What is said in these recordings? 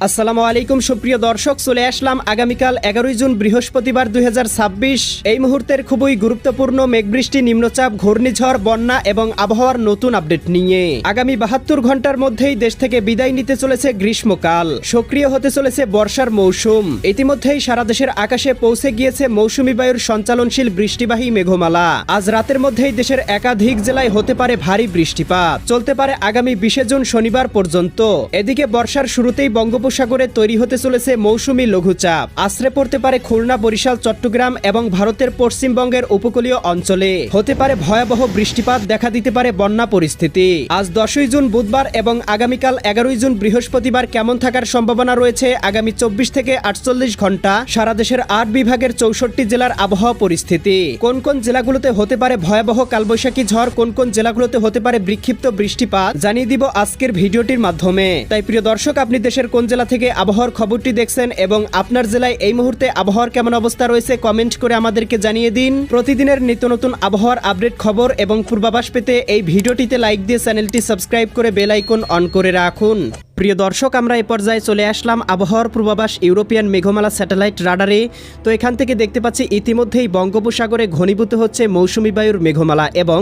আসসালামু আলাইকুম সুপ্রিয় দর্শক, চলে আসলাম আগামীকাল 11 জুন বৃহস্পতিবার 2026 এই মুহূর্তের খুবই গুরুত্বপূর্ণ মেঘবৃষ্টি, নিম্নচাপ, ঘূর্ণিঝড়, বন্যা এবং আবহাওয়ার নতুন আপডেট নিয়ে। আগামী 72 ঘন্টার মধ্যেই দেশ থেকে বিদায় নিতে চলেছে গ্রীষ্মকাল, সক্রিয় হতে চলেছে বর্ষার মৌসুম। ইতিমধ্যেই সারা দেশের আকাশে পৌঁছে গিয়েছে মৌসুমী বায়ুর সঞ্চালনশীল বৃষ্টিবাহী মেঘমালা। আজ রাতের মধ্যেই দেশের একাধিক জেলায় হতে পারে ভারী বৃষ্টিপাত, চলতে পারে আগামী 20 জুন শনিবার পর্যন্ত। এদিকে বর্ষার শুরুতেই বঙ্গোপসাগরে তৈরি হতে চলেছে মৌসুমী লঘুচাপ, আশ্রে পড়তে পারে খুলনা, বরিশাল, চট্টগ্রাম এবং ভারতের পশ্চিমবঙ্গের উপকূলীয় অঞ্চলে। হতে পারে ভয়াবহ বৃষ্টিপাত, দেখা দিতে পারে বন্যা পরিস্থিতি। আজ 10 জুন বুধবার এবং আগামীকাল 11 জুন বৃহস্পতিবার কেমন থাকার সম্ভাবনা রয়েছে আগামী 24 থেকে 48 ঘন্টা সারা দেশের 8 বিভাগের 64 জেলার আবহাওয়া পরিস্থিতি। কোন কোন জেলাগুলোতে হতে পারে ভয়াবহ কালবৈশাখী ঝড়, কোন কোন জেলাগুলোতে হতে পারে বিক্ষিপ্ত বৃষ্টিপাত জানিয়ে দিব আজকের ভিডিওটির মাধ্যমে। তাই প্রিয় দর্শক, আপনি দেশের কোন জেলা থেকে আবহাওয়ার খবরটি দেখছেন এবং আপনার জেলায় এই মুহূর্তে আবহাওয়ার কেমন অবস্থা রয়েছে কমেন্ট করে আমাদেরকে জানিয়ে দিন। প্রতিদিনের নিত্য নতুন আবহাওয়ার আপডেট খবর এবং পূর্বাভাস পেতে এই ভিডিওটিতে লাইক দিয়ে চ্যানেলটি সাবস্ক্রাইব করে বেল আইকন অন করে রাখুন। প্রিয় দর্শক, আমরা এই পর্যায়ে চলে আসলাম আবহাওয়ার পূর্বাভাস ইউরোপিয়ান মেঘমালা স্যাটেলাইট রাডারে। তো এখান থেকে দেখতে পাচ্ছি ইতিমধ্যেই বঙ্গোপসাগরে ঘনীভূত হচ্ছে মৌসুমী বায়ুর মেঘমালা এবং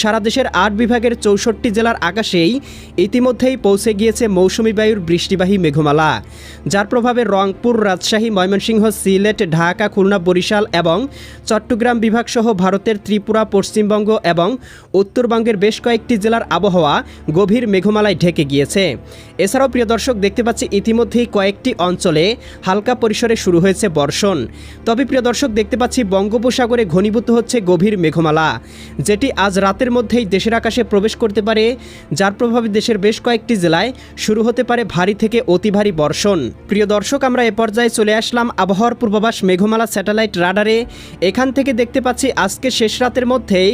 সারা দেশের 8 বিভাগের 64 জেলার আকাশেই ইতিমধ্যেই পৌঁছে গিয়েছে মৌসুমী বায়ুর বৃষ্টিবাহী মেঘমালা, যার প্রভাবে রংপুর, রাজশাহী, ময়মনসিংহ, সিলেট, ঢাকা, খুলনা, বরিশাল এবং চট্টগ্রাম বিভাগ সহ ভারতের ত্রিপুরা, পশ্চিমবঙ্গ এবং উত্তরবঙ্গের বেশ কয়েকটি জেলার আবহাওয়া গভীর মেঘমালায় ঢেকে গিয়েছে। এছাড়াও প্রিয় দর্শক, দেখতে পাচ্ছি ইতিমধ্যেই কয়েকটি অঞ্চলে হালকা পরিসরে শুরু হয়েছে বর্ষণ। তবে প্রিয় দর্শক, দেখতে পাচ্ছি বঙ্গোপসাগরে ঘনীভূত হচ্ছে গভীর মেঘমালা, যেটি আজ রাতের মধ্যেই দেশের আকাশে প্রবেশ করতে পারে, যার প্রভাবে দেশের বেশ কয়েকটি জেলায় শুরু হতে পারে ভারী থেকে অতি ভারী বর্ষণ। প্রিয় দর্শক, আমরা এ পর্যায়ে চলে আসলাম আবহাওয়ার পূর্বাভাস মেঘমালা স্যাটেলাইট রাডারে। এখান থেকে দেখতে পাচ্ছি আজকে শেষ রাতের মধ্যেই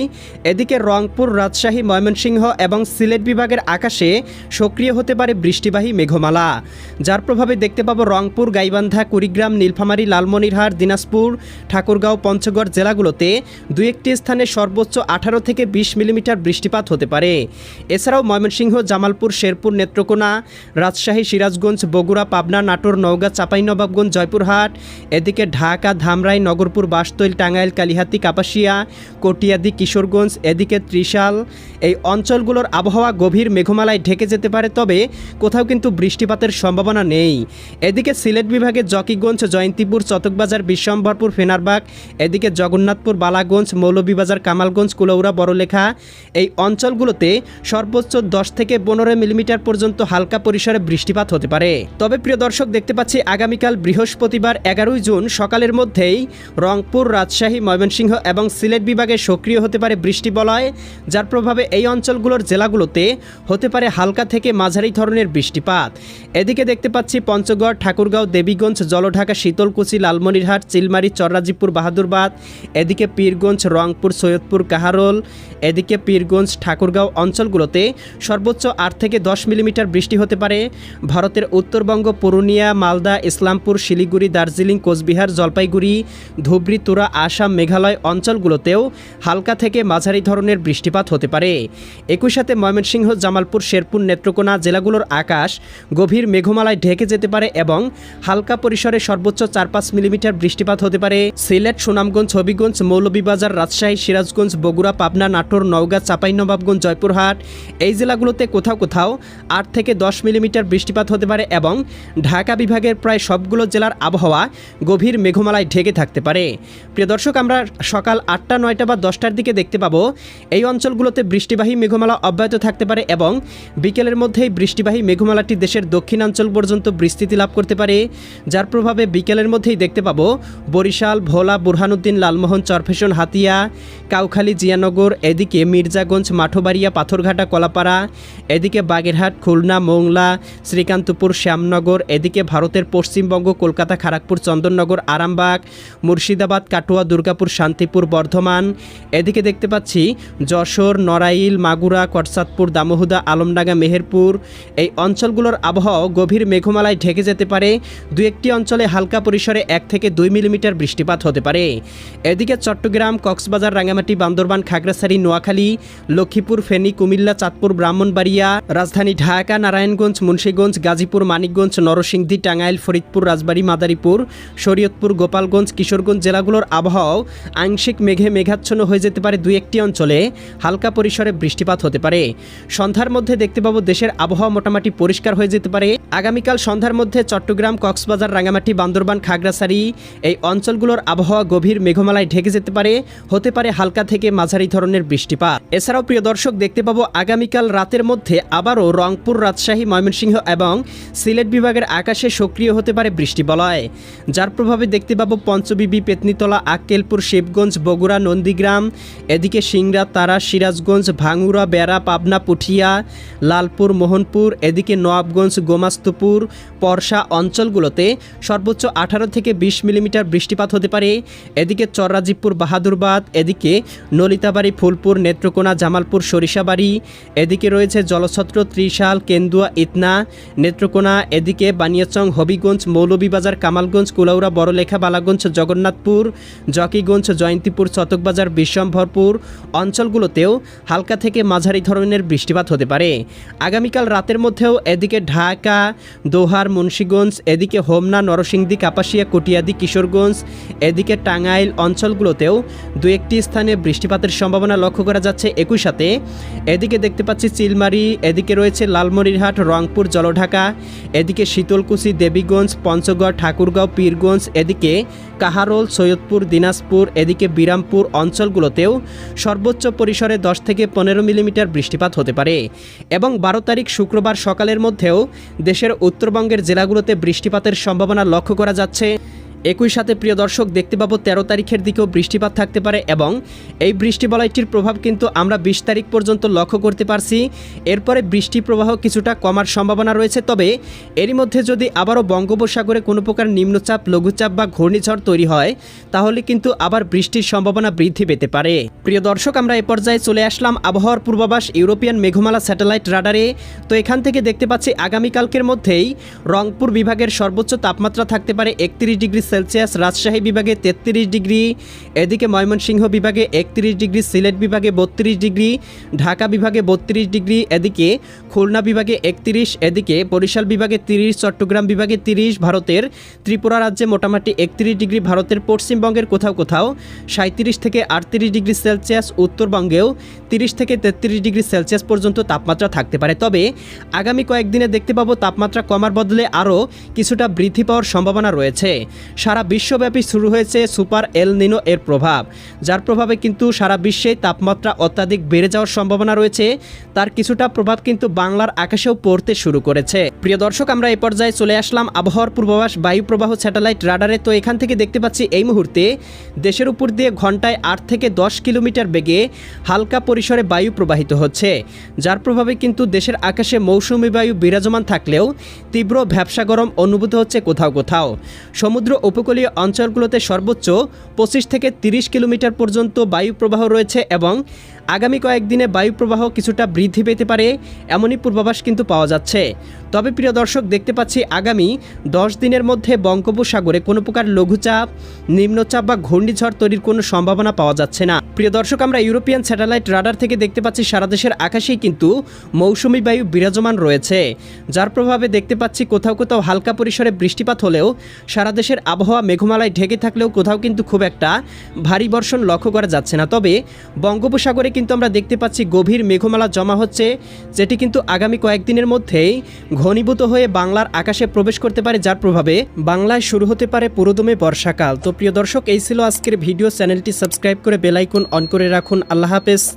এদিকে রংপুর, রাজশাহী, ময়মনসিংহ এবং সিলেট বিভাগের আকাশে সক্রিয় হতে পারে বৃষ্টিবাহী মেঘমালা, যার প্রভাবে দেখতে পাবো রংপুর, গাইবান্ধা, কুড়িগ্রাম, নীলফামারী, লালমনিরহাট, দিনাজপুর, ঠাকুরগাঁও, পঞ্চগড় জেলাগুলোতে দুই একটি স্থানে সর্বোচ্চ 18 থেকে 20 মিলিমিটার বৃষ্টিপাত হতে পারে। এছাড়াও ময়মনসিংহ, জামালপুর, শেরপুর, নেত্রকোনা, রাজশাহী, সিরাজগঞ্জ, বগুড়া, পাবনা, নাটোর, নওগাঁ, চাঁপাইনবাবগঞ্জ, জয়পুরহাট, এদিকে ঢাকা, ধামরাই, নগরপুর, বাসতৈল, টাঙ্গাইল, কালিহাতী, কাপাসিয়া, কটিয়াদি, কিশোরগঞ্জ, এদিকে ত্রিশাল, এই অঞ্চলগুলোর আবহাওয়া গভীর মেঘমালায় ঢেকে যেতে পারে, তবে কোথাও কিন্তু বৃষ্টিপাতের সম্ভাবনা নেই। এদিকে সিলেট বিভাগে জকিগঞ্জ, জয়ন্তীপুর, চতকবাজার, বিশ্বম্ভরপুর, ফেনারবাগ, এদিকে জগন্নাথপুর, বালাগঞ্জ, মৌলভীবাজার, কামালগঞ্জ, কুলাউড়া, বড়লেখা, এই অঞ্চলগুলোতে সর্বোচ্চ 10 থেকে 15 মিলিমিটার পর্যন্ত হালকা পরিসরে বৃষ্টিপাত হতে পারে। তবে প্রিয় দর্শক, দেখতে পাচ্ছি আগামীকাল বৃহস্পতিবার 11 জুন সকালের মধ্যেই রংপুর, রাজশাহী, ময়মনসিংহ এবং সিলেট বিভাগে সক্রিয় হতে পারে বৃষ্টিবলয়, যার প্রভাবে এই অঞ্চলগুলোর জেলাগুলোতে হতে পারে হালকা থেকে মাঝারি ধরনের বৃষ্টিপাত। এদিকে দেখতে পাচ্ছি পঞ্চগড়, ঠাকুরগাঁও, দেবীগঞ্জ, জলঢাকা, শীতলকুচি, লালমনিরহাট, চিলমারি, চররাজিপুর, বাহাদুরবাদ, এদিকে পীরগঞ্জ, রংপুর, সৈয়দপুর, কাহারোল, এদিকে পীরগঞ্জ, ঠাকুরগাঁও অঞ্চলগুলোতে সর্বোচ্চ 8 থেকে 10 মিলিমিটার বৃষ্টি হতে পারে। ভারতের উত্তরবঙ্গ, পুরুলিয়া, মালদা, ইসলামপুর, শিলিগুড়ি, দার্জিলিং, কোচবিহার, জলপাইগুড়ি, ধুবড়ী, তুরা, আসাম, মেঘালয় অঞ্চলগুলোতেও হালকা থেকে মাঝারি ধরনের বৃষ্টিপাত হতে পারে। একই সাথে ময়মনসিংহ, জামালপুর, শেরপুর, নেত্রকোনা জেলাগুলোর আকাশ গভীর মেঘমালায় ঢেকে যেতে পারে এবং হালকা পরিসরে সর্বোচ্চ 4-5 মিলিমিটার বৃষ্টিপাত হতে পারে। সিলেট, সুনামগঞ্জ, হবিগঞ্জ, মৌলভীবাজার, রাজশাহী, সিরাজগঞ্জ, বগুড়া, পাবনা, নাটোর, নওগাঁ, চাঁপাইনবাবগঞ্জ, জয়পুরহাট, এই জেলাগুলোতে কোথাও কোথাও 8 থেকে 10 মিলিমিটার বৃষ্টিপাত হতে পারে এবং ঢাকা বিভাগের প্রায় সবগুলো জেলার আবহাওয়া গভীর মেঘমালায় ঢেকে থাকতে পারে। প্রিয় দর্শক, আমরা সকাল 8টা, 9টা বা 10টার দিকে দেখতে পাবো এই অঞ্চলগুলোতে বৃষ্টিবাহী মেঘমালা অব্যাহত থাকতে পারে এবং বিকেলের মধ্যেই বৃষ্টিবাহী মেঘমালাটি দেশের দক্ষিণাঞ্চল পর্যন্ত বিস্তৃতি লাভ করতে পারে, যার প্রভাবে বিকেলের মধ্যেই দেখতে পাবো বরিশাল, ভোলা, বুরহানুদ্দিন, লালমোহন, চরফেশন, হাতিয়া, কাউখালী, জিয়ানগর, এদিকে মির্জাগঞ্জ, মাঠবাড়িয়া, পাথরঘাটা, কলাপাড়া, এদিকে বাগেরহাট, খুলনা, মোংলা, শ্রীকান্তপুর, শ্যামনগর, এদিকে ভারতের পশ্চিমবঙ্গ, কলকাতা, খড়গপুর, চন্দননগর, আরামবাগ, মুর্শিদাবাদ, কাটোয়া, দুর্গাপুর, শান্তিপুর, বর্ধমান, এদিকে দেখতে পাচ্ছি যশোর, নড়াইল, মাগুরা, কটসাদপুর, দামোহদা, আলমডাঙ্গা, মেহেরপুর, এই অঞ্চলগুলোর আবহাওয়া গভীর মেঘমালায় ঢেকে যেতে পারে। দু একটি অঞ্চলে হালকা পরিসরে 1 থেকে 2 মিলিমিটার বৃষ্টিপাত হতে পারে। এদিকে চট্টগ্রাম, কক্সবাজার, রাঙ্গামাটি, বান্দরবান, খাগড়াছড়ি, নোয়াখালী, লক্ষ্মীপুর, ফেনী, কুমিল্লা, চাঁদপুর, ব্রাহ্মণবাড়িয়া, রাজধানী ঢাকা, নারায়ণগঞ্জ, মুন্সিগঞ্জ, গাজীপুর, মানিকগঞ্জ, নরসিংদী, টাঙ্গাইল, ফরিদপুর, রাজবাড়ী, মাদারীপুর, শরীয়তপুর, গোপালগঞ্জ, কিশোরগঞ্জ জেলাগুলোর আবহাওয়া আংশিক মেঘে মেঘাচ্ছন্ন হয়ে যেতে পারে। 2-1টি অঞ্চলে হালকা পরিসরে বৃষ্টিপাত হতে পারে। সন্ধ্যার মধ্যে দেখতে পাবো দেশের আবহাওয়া মোটামুটি পরিষ্কার হয়ে যেতে পারে। আগামীকাল সন্ধ্যার মধ্যে চট্টগ্রাম, কক্সবাজার, রাঙ্গামাটি, বান্দরবান, খাগড়াছড়ি এই অঞ্চলগুলোর আবহাওয়া গভীর মেঘমালায় ঢেকে যেতে পারে। হতে পারে হালকা থেকে মাঝারি ধরনের বৃষ্টিপাত। এছাড়াও প্রিয় দর্শক দেখতে পাবো আগামীকাল রাতের মধ্যে আবারও রংপুর, রাজশাহী, ময়মনসিংহ এবং সিলেট বিভাগের আকাশে সক্রিয় হতে পারে বৃষ্টিবলয়, যার প্রভাবে দেখতে পাবো পঞ্চবিবি, পেতনিতলা, আক্কেলপুর, শিবগঞ্জ, বগুড়া, নন্দীগ্রাম, এদিকে সিংড়া, তারা, সিরাজগঞ্জ, ভাঙ্গুড়া, বেড়া, পাবনা, পুঠিয়া, লালপুর, মোহনপুর, এদিকে নওয়াবগঞ্জ, গোমাস্তুপুর, পরশা অঞ্চলগুলোতে সর্বোচ্চ 18 থেকে 20 মিলিমিটার বৃষ্টিপাত হতে পারে। এদিকে চররাজীবপুর, বাহাদুরবাদ, এদিকে নলিতাবাড়ি, ফুলপুর, নেত্রকোনা, জামালপুর, সরিষাবাড়ি, এদিকে রয়েছে জলছত্র, ত্রিশাল, কেন্দুয়া, ইতনা, নেত্রকোনা, এদিকে বানিয়াচং, হবিগঞ্জ, মৌলভীবাজার, কামালগঞ্জ, কুলাউড়া, বড়লেখা, বালাগঞ্জ, জগন্নাথপুর, জকিগঞ্জ, জয়ন্তীপুর, চতকবাজার, বিশ্বম্ভরপুর অঞ্চলগুলোতেও হালকা থেকে মাঝারি ধরনের বৃষ্টিপাত হতে পারে। আগামীকাল রাতের মধ্যেও এদিকে ঢাকা, দোহার, মুন্সিগঞ্জ, এদিকে হোমনা, নরসিংদী, কাপাসিয়া, কটিয়াদি, কিশোরগঞ্জ, এদিকে টাঙ্গাইল অঞ্চলগুলোতেও 2-1টি স্থানে বৃষ্টিপাতের সম্ভাবনা লক্ষ্য করা যাচ্ছে। একই সাথে এদিকে দেখতে পাচ্ছি চিলমারি, এদিকে রয়েছে লালমনিরহাট, রংপুর, জলঢাকা, এদিকে শীতলকুচি, দেবীগঞ্জ, পঞ্চগড়, ঠাকুরগাঁও, পীরগঞ্জ, এদিকে কাহারোল, সৈয়দপুর, দিনাজপুর, এদিকে বিরামপুর অঞ্চলগুলোতেও সর্বোচ্চ পরিসরে 10 থেকে 15 মিলিমিটার বৃষ্টিপাত হতে পারে। এবং 12 তারিখ শুক্রবার সকালের মধ্যেও দেশের উত্তরবঙ্গের জেলাগুলোতে বৃষ্টিপাতের সম্ভাবনা লক্ষ্য করা যাচ্ছে। একই সাথে প্রিয় দর্শক দেখতে পাবো 13 তারিখের দিকেও বৃষ্টিপাত থাকতে পারে এবং এই বৃষ্টিবলয়টির প্রভাব কিন্তু আমরা 20 তারিখ পর্যন্ত লক্ষ্য করতে পারছি। এরপরে বৃষ্টি প্রবাহ কিছুটা কমার সম্ভাবনা রয়েছে, তবে এরই মধ্যে যদি আবারও বঙ্গোপসাগরে কোনো প্রকার নিম্নচাপ, লঘুচাপ বা ঘূর্ণিঝড় তৈরি হয় তাহলে কিন্তু আবার বৃষ্টির সম্ভাবনা বৃদ্ধি পেতে পারে। প্রিয় দর্শক আমরা এ পর্যায়ে চলে আসলাম আবহাওয়ার পূর্বাভাস ইউরোপিয়ান মেঘমালা স্যাটেলাইট রাডারে। তো এখান থেকে দেখতে পাচ্ছি আগামীকালকের মধ্যেই রংপুর বিভাগের সর্বোচ্চ তাপমাত্রা থাকতে পারে 31 ডিগ্রি সেলসিয়াস, রাজশাহী বিভাগে 33 ডিগ্রি, এদিকে ময়মনসিংহ বিভাগে 31 ডিগ্রি, সিলেট বিভাগে 32 ডিগ্রি, ঢাকা বিভাগে 32 ডিগ্রি, এদিকে খুলনা বিভাগে 31, এদিকে বরিশাল বিভাগে 30, চট্টগ্রাম বিভাগে 30, ভারতের ত্রিপুরা রাজ্যে মোটামুটি 31 ডিগ্রি, ভারতের পশ্চিমবঙ্গের কোথাও কোথাও 37 থেকে 38 ডিগ্রি সেলসিয়াস, উত্তরবঙ্গেও 30 থেকে 33 ডিগ্রি সেলসিয়াস পর্যন্ত তাপমাত্রা থাকতে পারে। তবে আগামী কয়েকদিনে দেখতে পাবো তাপমাত্রা কমার বদলে আরও কিছুটা বৃদ্ধি পাওয়ার সম্ভাবনা রয়েছে। সারা বিশ্বব্যাপী শুরু হয়েছে সুপার এল নিনো এর প্রভাব, যার প্রভাবে কিন্তু সারা বিশ্বে তাপমাত্রা অত্যাধিক বেড়ে যাওয়ার সম্ভাবনা রয়েছে। তার কিছুটা প্রভাব কিন্তু বাংলার আকাশেও পড়তে শুরু করেছে। প্রিয় দর্শক আমরা এই পর্যায়ে চলে আসলাম আবহাওয়ার পূর্বাভাস বায়ু প্রবাহ স্যাটেলাইট রাডারে। তো এখান থেকে দেখতে পাচ্ছি এই মুহূর্তে দেশের উপর দিয়ে ঘন্টায় 8 থেকে 10 কিলোমিটার বেগে হালকা পরিসরে বায়ু প্রবাহিত হচ্ছে, যার প্রভাবে কিন্তু দেশের আকাশে মৌসুমী বায়ু বিরাজমান থাকলেও তীব্র ভ্যাপসা গরম অনুভূত হচ্ছে কোথাও কোথাও। সমুদ্র উপকূলীয় অঞ্চলগুলোতে সর্বোচ্চ 25 থেকে 30 কিলোমিটার পর্যন্ত বায়ু প্রবাহ রয়েছে এবং আগামী কয়েকদিনে বায়ু প্রবাহ কিছুটা বৃদ্ধি পেতে পারে এমনই পূর্বাভাস কিন্তু পাওয়া যাচ্ছে। তবে প্রিয় দর্শক দেখতে পাচ্ছি আগামী 10 দিনের মধ্যে বঙ্গোপসাগরে কোনো প্রকার লঘুচাপ, নিম্নচাপ বা ঘূর্ণিঝড় তৈরির কোনো সম্ভাবনা পাওয়া যাচ্ছে না। প্রিয় দর্শক আমরা ইউরোপিয়ান স্যাটেলাইট রাডার থেকে দেখতে পাচ্ছি সারা দেশের আকাশেই কিন্তু মৌসুমী বায়ু বিরাজমান রয়েছে, যার প্রভাবে দেখতে পাচ্ছি কোথাও কোথাও হালকা পরিসরে বৃষ্টিপাত হলেও সারা দেশের আবহাওয়া মেঘমালায় ঢেকে থাকলেও কোথাও কিন্তু খুব একটা ভারী বর্ষণ লক্ষ্য করা যাচ্ছে না। তবে বঙ্গোপসাগরে কিন্তু আমরা দেখতে পাচ্ছি গভীর মেঘমালা জমা হচ্ছে, যেটি কিন্তু আগামী কয়েকদিনের মধ্যেই ঘনীভূত হয়ে বাংলার আকাশে প্রবেশ করতে পারে, যার প্রভাবে বাংলায় শুরু হতে পারে পুরোদমে বর্ষাকাল। তো প্রিয় দর্শক এই ছিল আজকের ভিডিও। চ্যানেলটি সাবস্ক্রাইব করে বেল আইকন অন করে রাখুন। আল্লাহ হাফেজ।